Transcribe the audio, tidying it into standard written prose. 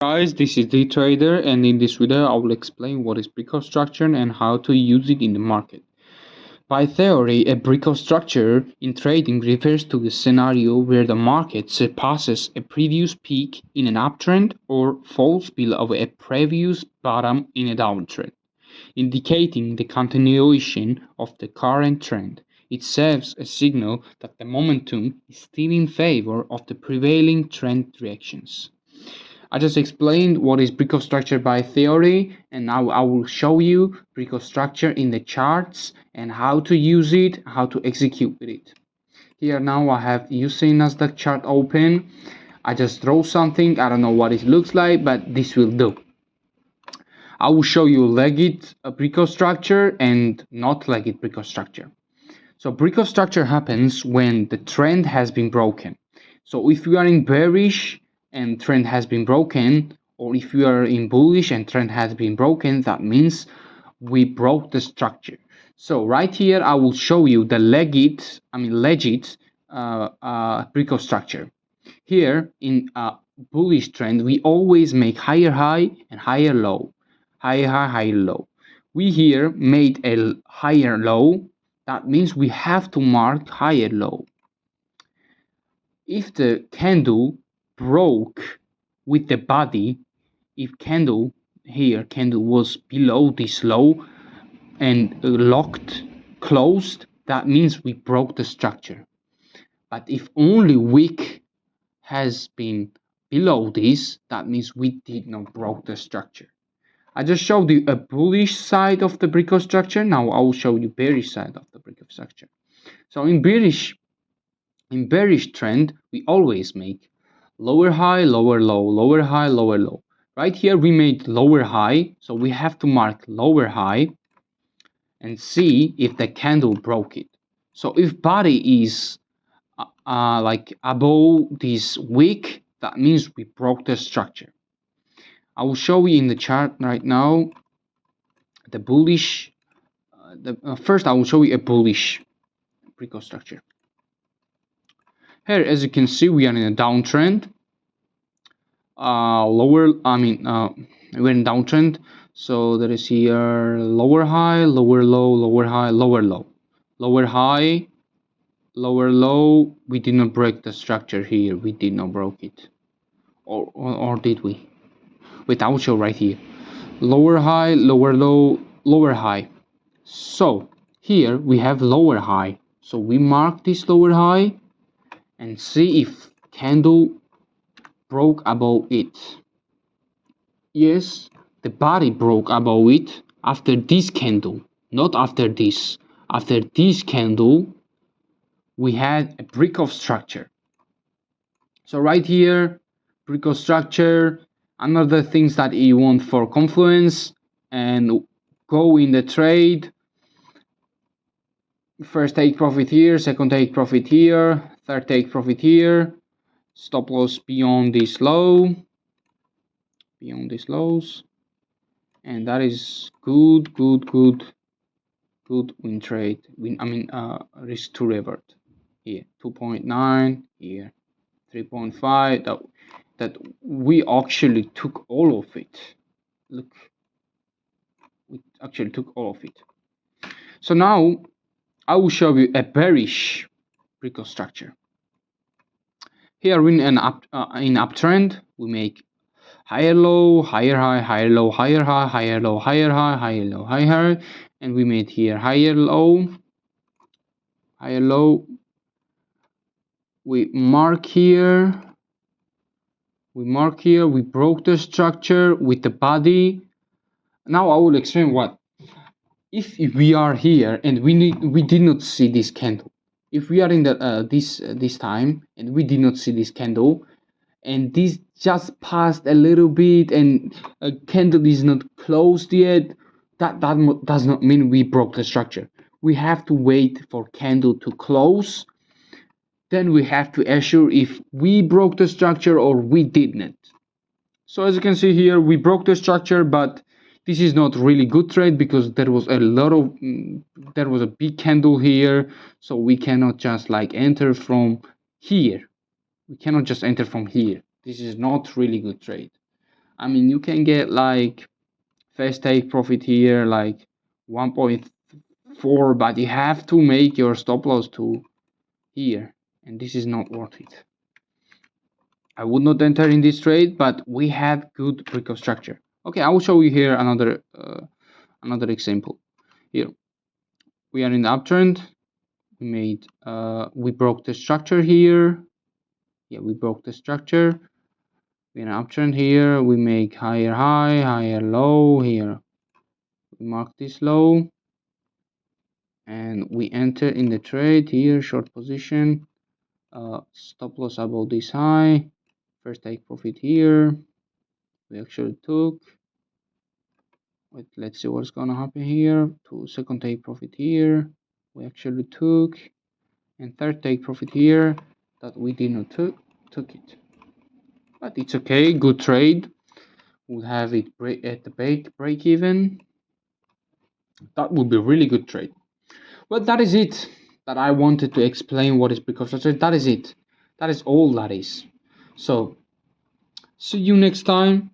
Guys, this is DTrader, and in this video I will explain what is breakout structure and how to use it in the market. By theory, a breakout structure in trading refers to the scenario where the market surpasses a previous peak in an uptrend or falls below a previous bottom in a downtrend, indicating the continuation of the current trend. It serves a signal that the momentum is still in favor of the prevailing trend directions. I just explained what is breakout structure by theory, and now I will show you breakout structure in the charts and how to use it, how to execute with it. Here now I have using Nasdaq chart open. I just draw something, I don't know what it looks like, but this will do. I will show you legged breakout structure and not legged breakout structure. So breakout structure happens when the trend has been broken. So if we are in bearish and trend has been broken, or if you are in bullish and trend has been broken, that means we broke the structure. So right here I will show you the legit breakout structure. Here in a bullish trend we always make higher high and higher low, higher high, higher low. We here made a higher low, that means we have to mark higher low. If the candle broke with the body, if candle was below this low and locked, closed, that means we broke the structure. But if only wick has been below this, that means we did not broke the structure. I just showed you a bullish side of the breakout structure. Now I will show you bearish side of the breakout structure. So in bearish trend, we always make lower high, lower low, lower high, lower low. Right here we made lower high, so we have to mark lower high and see if the candle broke it. So if body is like above this wick, that means we broke the structure. I will show you in the chart right now the bullish. First I will show you a bullish breakout structure. Here, as you can see, we are in a downtrend. We're in downtrend. So there is here lower high, lower low, lower high, lower low, lower high, lower low. We did not break the structure here. We did not broke it, or did we? Wait, I will show right here. Lower high, lower low, lower high. So here we have lower high. So we mark this lower high and see if candle broke above it. Yes, the body broke above it after this candle, not after this. After this candle, we had a breakout structure. So right here, breakout structure, another things that you want for confluence and go in the trade. First take profit here, second take profit here, third take profit here, stop loss beyond this low, beyond these lows, and that is good win trade, risk to revert. Here 2.9, here 3.5, that we actually took all of it. Look, we actually took all of it. So now I will show you a bearish breakout structure. Here in an uptrend, we make higher low, higher high, higher low, higher high, higher low, higher high, higher low, higher, and we made here higher low, higher low. We mark here, we broke the structure with the body. Now I will explain what. If we are here and we did not see this candle, if we are in the this time and we did not see this candle, and this just passed a little bit and a candle is not closed yet, that does not mean we broke the structure. We have to wait for candle to close, then we have to assure if we broke the structure or we didn't. So as you can see here, we broke the structure, but this is not really good trade because there was a big candle here, so we cannot just like enter from here. We cannot just enter from here. This is not really good trade. I mean, you can get like first take profit here, like 1.4, but you have to make your stop loss to here, and this is not worth it. I would not enter in this trade, but we have good breakout structure. Okay, I will show you here another example. Here we are in the uptrend. We broke the structure here. Yeah, we broke the structure. We're in an uptrend here. We make higher high, higher low here. We mark this low, and we enter in the trade here, short position. Stop loss above this high. First take profit here. We actually took. Wait, let's see what's gonna happen here. Second take profit here. We actually took, and third take profit here that we did not took it. But it's okay. Good trade. We'll have it at the break even. That would be a really good trade. Well, that is it. That I wanted to explain what is breakout structure. That is it. That is all that is. So see you next time.